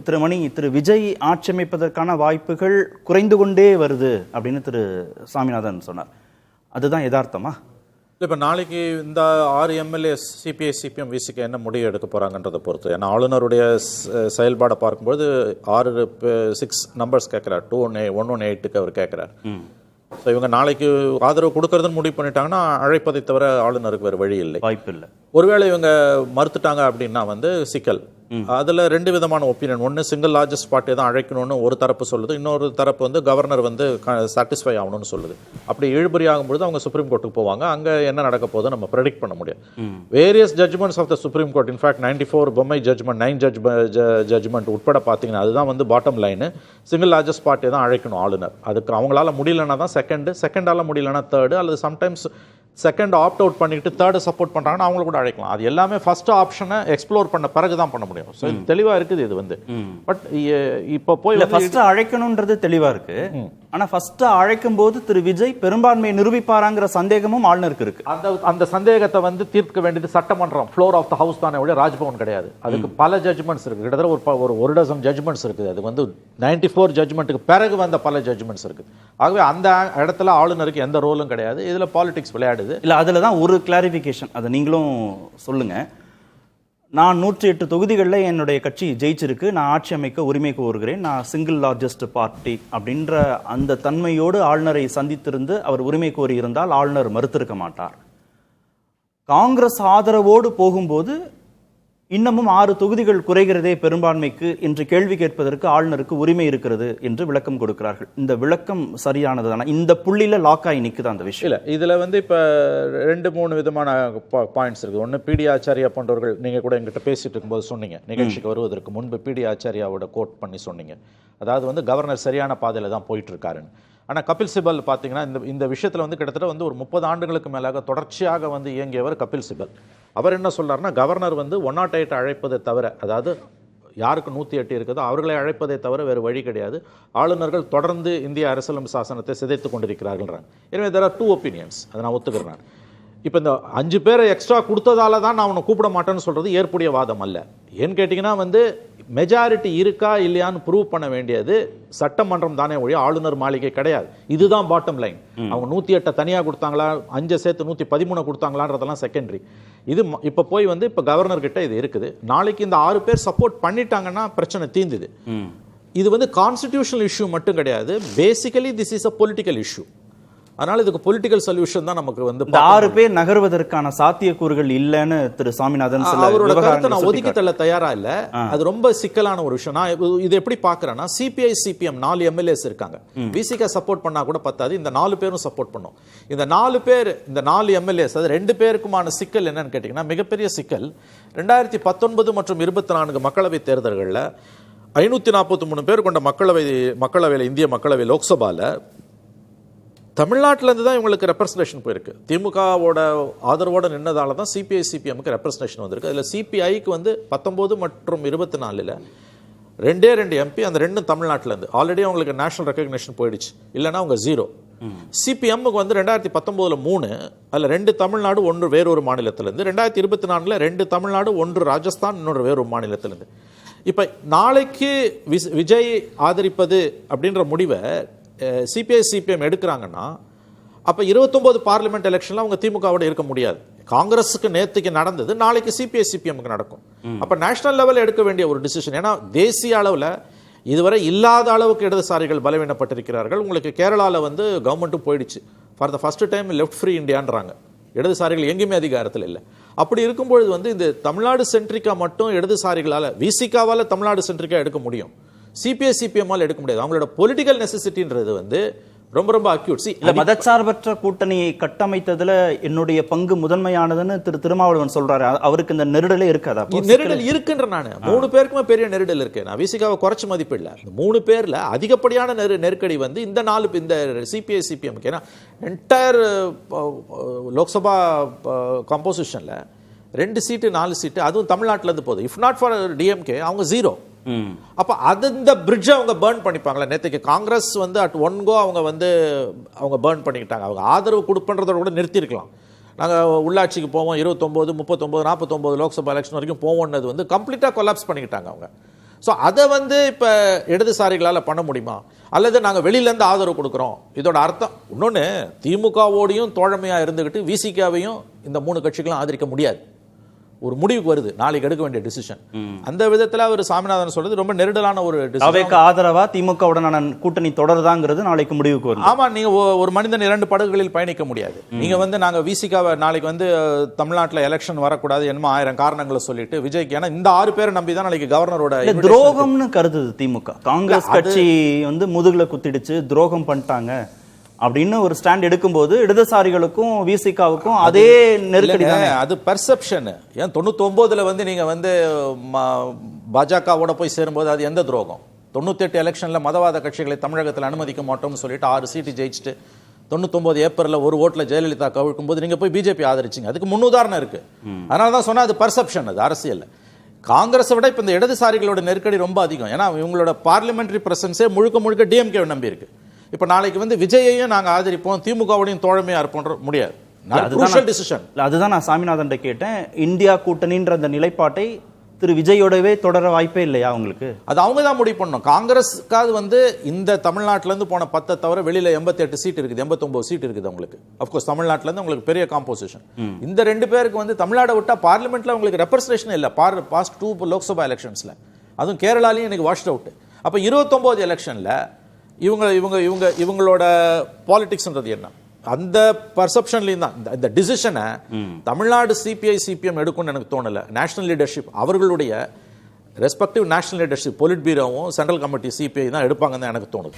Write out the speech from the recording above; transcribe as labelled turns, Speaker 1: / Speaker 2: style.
Speaker 1: திரு விஜய் ஆட்சி அமைப்பதற்கான வாய்ப்புகள் குறைந்து கொண்டே வருது அப்படின்னு திரு சாமிநாதன் சொன்னார். அதுதான் யதார்த்தமா?
Speaker 2: இப்போ நாளைக்கு இந்த 6 எம்எல்ஏஸ் சிபிஐ சிபிஎம் விசிக்கு என்ன முடிவு எடுக்க போகிறாங்கன்றதை பொறுத்து. ஏன்னா ஆளுநருடைய செயல்பாடை பார்க்கும்போது 6 நம்பர்ஸ் கேட்குறாரு. 118க்கு அவர் கேட்குறாரு. ஸோ இவங்க நாளைக்கு ஆதரவு கொடுக்கறதுன்னு முடிவு பண்ணிட்டாங்கன்னா அழைப்பதை தவிர ஆளுநருக்கு வேறு வழி இல்லை,
Speaker 1: வாய்ப்பு இல்லை. ஒருவேளை
Speaker 2: இவங்க மறுத்துட்டாங்க அப்படின்னா சிக்கல். அதில் 2 விதமான ஒப்பீனியன். ஒன்று, சிங்கிள் லார்ஜஸ்ட் பார்ட்டி தான் அழைக்கணும்னு ஒரு தரப்பு சொல்லுது, இன்னொரு தரப்பு கவர்னர் சாட்டிஸ்ஃபை ஆகணும்னு சொல்லுது. அப்படி இழுபறி ஆகும்பொழுது அவங்க சுப்ரீம் கோர்ட்டுக்கு போவாங்க. அங்கே என்ன நடக்க போதோ நம்ம ப்ரெடிக்ட் பண்ண முடியும். Various judgments of the supreme court, இன்ஃபேக்ட் 94 பொம்மை ஜட்ஜ்மெண்ட், 9 ஜட்ஜ்மெண்ட் உட்பட பார்த்தீங்கன்னா அதுதான் bottom line. Single largest party தான் அழைக்கணும் ஆளுநர். அதுக்கு அவங்களால முடியலன்னா தான் செகண்டால முடியலன்னா தேர்டு, அல்லது சம்டைம்ஸ் செகண்ட் ஆப்ட் அவுட் பண்ணிட்டு தேர்டு சப்போர்ட் பண்ணுறாங்கன்னா அவங்கள கூட அழைக்கலாம். அது எல்லாமே ஃபர்ஸ்ட் ஆப்ஷனை எக்ஸ்ப்ளோர் பண்ண பிறகு தான் பண்ண முடியும். ஸோ இது தெளிவாக இருக்குது. இது பட் இப்போ போய்
Speaker 1: ஃபர்ஸ்ட் அழைக்கணுன்றது தெளிவாக இருக்கு. ஆனால் ஃபர்ஸ்ட் அழைக்கும் போது திரு விஜய் பெரும்பான்மையை நிரூபிப்பாராங்கிற சந்தேகமும் ஆளுநருக்கு இருக்கு.
Speaker 2: அந்த சந்தேகத்தை தீர்க்க வேண்டியது சட்டமன்றம், ஃப்ளோர் ஆஃப் த ஹவுஸ் தானே ஒழிய ராஜ்பவன் கிடையாது. அதுக்கு பல ஜட்ஜ்மெண்ட்ஸ் இருக்கு. கிட்டத்தட்ட ஒரு டசன் ஜட்ஜ்மெண்ட்ஸ் இருக்குது. அது 94 ஜட்ஜ்மெண்ட்டுக்கு பிறகு வந்த பல ஜட்ஜ்மெண்ட்ஸ் இருக்குது. ஆகவே அந்த இடத்துல ஆளுநருக்கு எந்த ரோலும் கிடையாது. இதில் பாலிடிக்ஸ் விளையாடுது
Speaker 1: இல்லை. அதில் தான் ஒரு கிளாரிஃபிகேஷன், அதை நீங்களும் சொல்லுங்க. நான் 108 தொகுதிகளில் என்னுடைய கட்சி ஜெயிச்சிருக்கு, நான் ஆட்சி அமைக்க உரிமை கோருகிறேன், நான் சிங்கிள் லார்ஜஸ்ட் பார்ட்டி அப்படின்ற அந்த தன்மையோடு ஆளுநரை சந்தித்திருந்து அவர் உரிமை கோரியிருந்தால் ஆளுநர் மறுத்திருக்க மாட்டார். காங்கிரஸ் ஆதரவோடு போகும்போது இன்னமும் 6 தொகுதிகள் குறைகிறதே பெரும்பான்மைக்கு என்று கேள்வி கேட்பதற்கு ஆளுநருக்கு உரிமை இருக்கிறது என்று விளக்கம் கொடுக்கிறார்கள். இந்த விளக்கம் சரியானதுதானா? இந்த புள்ளியில லாக் ஆகி நிற்குது அந்த விஷயம்.
Speaker 2: இல்லை, இதில் இப்போ 2-3 விதமான பாயிண்ட்ஸ் இருக்குது. ஒன்று, பிடி ஆச்சாரியா போன்றவர்கள், நீங்கள் கூட எங்கிட்ட பேசிட்டு இருக்கும்போது சொன்னீங்க, நிகழ்ச்சிக்கு வருவதற்கு முன்பு பிடி ஆச்சாரியாவோட கோட் பண்ணி சொன்னீங்க. அதாவது கவர்னர் சரியான பாதையில் தான் போயிட்டு இருக்காருன்னு. ஆனால் கபில் சிபல் பார்த்தீங்கன்னா இந்த விஷயத்தில் கிட்டத்தட்ட ஒரு 30 ஆண்டுகளுக்கு மேலாக தொடர்ச்சியாக இயங்கியவர் கபில் சிபல். அவர் என்ன சொல்றாருன்னா, கவர்னர் 108 அழைப்பதை தவிர, அதாவது யாருக்கு 108 இருக்குதோ அவர்களை அழைப்பதை தவிர வேறு வழி கிடையாது. ஆளுநர்கள் தொடர்ந்து இந்திய அரசியலமைப்பு சாசனத்தை சிதைத்து கொண்டிருக்கிறார்கள்ன்றாங்க. எனவே there are 2 opinions. அதை நான் ஒத்துக்கிறேன். இப்போ இந்த 5 பேரை எக்ஸ்ட்ரா கொடுத்ததால தான் நான் அவனை கூப்பிட மாட்டேன்னு சொல்றது ஏற்புடைய வாதம் அல்ல. ஏன்னு கேட்டிங்கன்னா மெஜாரிட்டி இருக்கா இல்லையான்னு ப்ரூவ் பண்ண வேண்டியது சட்டமன்றம் தானே ஒழிய ஆளுநர் மாளிகை கிடையாது. இதுதான் பாட்டம் லைன். அவங்க 108 தனியாக கொடுத்தாங்களா, 5 சேர்த்து 113 கொடுத்தாங்களான்றதெல்லாம் செகண்டரி. இது இப்போ போய் இப்போ கவர்னர் கிட்ட இது இருக்குது. நாளைக்கு இந்த 6 பேர் சப்போர்ட் பண்ணிட்டாங்கன்னா பிரச்சனை தீர்ந்துது. இது கான்ஸ்டிடியூஷனல் இஷ்யூ மட்டும் கிடையாது. Basically this is a political issue. அதனால இதுக்கு பொலிட்டிக்கல் சொல்யூஷன் தான் நமக்கு
Speaker 1: 6 பேர் நகர்வதற்கான சாத்தியக்கூறுகள் இல்லைன்னு திரு சாமிநாதன்
Speaker 2: அவரோட கருத்தை நான் ஒதுக்கி தள்ள தயாரா இல்ல. அது ரொம்ப சிக்கலான ஒரு விஷயம். நான் இது எப்படி பாக்குறேன்னா, சிபிஐ சிபிஎம் 4 எம்எல்ஏஸ் இருக்காங்க. விசிக சப்போர்ட் பண்ணா கூட பத்தாது, இந்த 4 பேரும் சப்போர்ட் பண்ணும். இந்த 4 எம்எல்ஏஸ், அது 2 பேருக்குமான சிக்கல் என்னன்னு கேட்டீங்கன்னா, மிகப்பெரிய சிக்கல் 2019 மற்றும் 24 மக்களவை தேர்தல்களில் 543 பேர் கொண்ட மக்களவையில், இந்திய மக்களவை லோக்சபால தமிழ்நாட்டிலேருந்து தான் இவங்களுக்கு ரெப்ரஸன்டேஷன் போயிருக்கு. திமுகவோட ஆதரவோடு நின்னதால தான் சிபிஐ சிபிஎம்க்கு ரெப்ரஸன்டேஷன் வந்திருக்கு. அதில் சிபிஐக்கு 19 மற்றும் 24 2 எம்பி, அந்த 2 தமிழ்நாட்டிலேருந்து. ஆல்ரெடி அவங்களுக்கு நேஷனல் ரெகக்னேஷன் போயிடுச்சு, இல்லைன்னா அவங்க 0. சிபிஎம்முக்கு 2019 3, அதில் 2 தமிழ்நாடு, 1 வேறொரு மாநிலத்திலேருந்து. 2024 2 தமிழ்நாடு, 1 ராஜஸ்தான், இன்னொரு வேறொரு மாநிலத்திலேருந்து. இப்போ நாளைக்கு விஜய் ஆதரிப்பது அப்படின்ற முடிவை சிபிஐ சிபிஎம் எடுக்கிறாங்கன்னா, அப்போ 29 பார்லிமெண்ட் எலெக்ஷன்ல அவங்க திமுகவோட இருக்க முடியாது. காங்கிரஸுக்கு நேற்றுக்கு நடந்தது நாளைக்கு சிபிஐ சிபிஎம்க்கு நடக்கும். அப்போ நேஷனல் லெவலில் எடுக்க வேண்டிய ஒரு டிசிஷன். ஏன்னா தேசிய அளவில் இதுவரை இல்லாத அளவுக்கு இடதுசாரிகள் பலவீனப்பட்டிருக்கிறார்கள். உங்களுக்கு கேரளாவில் கவர்மெண்ட்டும் போயிடுச்சு. For the first time left free இந்தியான்றாங்க. இடதுசாரிகள் எங்கேயுமே அதிகாரத்தில் இல்லை. அப்படி இருக்கும்பொழுது இந்த தமிழ்நாடு சென்ட்ரிக்கா மட்டும் இடதுசாரிகளால், விசிகாவால் தமிழ்நாடு சென்ட்ரிக்கா எடுக்க முடியும், சிபிஐ சிபிஎம்மால் எடுக்க முடியாது. அவங்களோட பொலிட்டிக்கல் நெசசிட்டின்றது ரொம்ப ரொம்ப அக்யூட்.
Speaker 1: மதச்சார்பற்ற கூட்டணியை கட்டமைத்ததுல என்னுடைய பங்கு முதன்மையானதுன்னு திரு திருமாவளவன் சொல்றாரு. அவருக்கு இந்த நெருடலே இருக்காதா?
Speaker 2: நெருடல் இருக்குன்ற நான் 3 பேருக்குமே பெரிய நெருடல் இருக்கு. நான் விசிகாவை குறைச்சு மதிப்பு இல்லை. 3 பேர்ல அதிகப்படியான நெருக்கடி இந்த 4 இந்த சிபிஐ சிபிஎம். ஏன்னா என்டையர் லோக்சபா காம்போசிஷன்ல 2 சீட்டு 4 சீட்டு, அதுவும் தமிழ்நாட்டில இருந்து போகுது. இஃப் நாட் ஃபார் டிஎம்கே அவங்க 0. அப்ப அது இந்த பிரிட்ஜ் அவங்க பர்ன் பண்ணிப்பாங்களா? நேற்றுக்கு காங்கிரஸ் அட் ஒன் கோ அவங்க பர்ன் பண்ணிக்கிட்டாங்க. அவங்க ஆதரவு கொடுப்பன்றதோட கூட நிறுத்திருக்கலாம். நாங்கள் உள்ளாட்சிக்கு போவோம், 29, 39, 49 லோக்சபா எலெக்ஷன் வரைக்கும் போவோம்னது கம்ப்ளீட்டாக கொலாப்ஸ் பண்ணிக்கிட்டாங்க அவங்க. ஸோ அதை வந்து இப்போ இடதுசாரிகளால் பண்ண முடியுமா, அல்லது நாங்கள் வெளியிலேருந்து ஆதரவு கொடுக்குறோம், இதோட அர்த்தம் இன்னொன்று, திமுகவோடையும் தோழமையாக இருந்துக்கிட்டு விசிகாவையும் இந்த 3 கட்சிகளும் ஆதரிக்க முடியாது. ஒரு முடிவுக்கு வருது நாளைக்கு எடுக்க வேண்டிய டிசிஷன். அந்த விதத்துல அவர் சாமிநாதன் சொல்றது ரொம்ப நெருடலான ஒரு டிசிஷன்.
Speaker 1: அவைக்கு ஆதரவா திமுகவுடனான கூட்டணி தொடருதாங்கிறது நாளைக்கு முடிவுக்கு வரும்.
Speaker 2: ஆமா, நீங்க ஒரு மனிதன் 2 படகுகளில் பயணிக்க முடியாது. நீங்க வந்து நாங்க விசிகாவை நாளைக்கு வந்து தமிழ்நாட்டில் எலெக்ஷன் வரக்கூடாது என்னமோ 1000 காரணங்களை சொல்லிட்டு விஜய்க்கு, ஏன்னா இந்த 6 பேரை நம்பி தான் நாளைக்கு கவர்னரோட
Speaker 1: துரோகம்னு கருதுது திமுக. காங்கிரஸ் கட்சி வந்து முதுகுல குத்திடுச்சு, துரோகம் பண்ணிட்டாங்க அப்படின்னு ஒரு ஸ்டாண்ட் எடுக்கும்போது இடதுசாரிகளுக்கும் விசிகாவுக்கும் அதே நெருக்கடி தானே.
Speaker 2: அது பெர்செப்ஷன். ஏன் 99ல வந்து நீங்க வந்து பாஜகவோட போய் சேரும்போது அது எந்த துரோகம்? 98 எலெக்ஷன்ல மதவாத கட்சிகளை தமிழகத்தில் அனுமதிக்க மாட்டோம்னு சொல்லிட்டு 6 சீட்டு ஜெயிச்சுட்டு 99 ஏப்ரல்ல ஒரு ஓட்டுல ஜெயலலிதா கவிழ்க்கும் போது நீங்க போய் பிஜேபி ஆதரிச்சிங்க. அதுக்கு முன்னுதாரணம் இருக்கு. அதனால தான் சொன்னா அது பெர்செப்ஷன், அது அரசியல். காங்கிரஸை விட இப்ப இந்த இடதுசாரிகளோட நெருக்கடி ரொம்ப அதிகம். ஏன்னா இவங்களோட பார்லிமெண்டரி பிரசன்ஸே முழுக்க டிஎம்கே நம்பி இருக்கு. இப்ப நாளைக்கு வந்து விஜயையும் நாங்க ஆதரிப்போம், திமுகவோடையும் தோழமையா இருப்போம் முடியாது.
Speaker 1: அதுதான் நான் சாமிநாதன் கேட்டேன். இந்தியா கூட்டணின்ற அந்த நிலைப்பாட்டை திரு விஜயோடவே தொடர வாய்ப்பே இல்லையா உங்களுக்கு?
Speaker 2: அது அவங்க தான் முடிவு பண்ணணும். காங்கிரஸுக்காவது வந்து இந்த தமிழ்நாட்டில இருந்து போன 10 தவிர வெளியில 88 சீட் இருக்குது, 89 சீட் இருக்குது அவங்களுக்கு. அப்கோர்ஸ் தமிழ்நாட்டில இருந்து உங்களுக்கு பெரிய காம்போசிஷன். இந்த 2 பேருக்கு வந்து தமிழ்நாடு விட்டா பார்லிமெண்ட்ல உங்களுக்கு ரெப்ரசன்டேஷன் இல்ல. பாஸ்ட் 2 லோக்சபா எலெக்ஷன்ஸ்ல, அதுவும் கேரளாலையும் எனக்கு வாஷ்ட் அவுட். அப்ப 29 எலெக்ஷன்ல இவங்களோட பாலிடிக்ஸ்ன்றது என்ன? அந்த பர்செப்ஷன்லையும் தான் இந்த டிசிஷனை தமிழ்நாடு சிபிஐ சிபிஎம் எடுக்கும்னு எனக்கு தோணல. நேஷனல் லீடர்ஷிப், அவர்களுடைய ரெஸ்பெக்டிவ் நேஷனல் லீடர்ஷிப், பொலிட் பீரோவும் சென்ட்ரல் கமிட்டி சிபிஐ தான் எடுப்பாங்கன்னு எனக்கு தோணுது.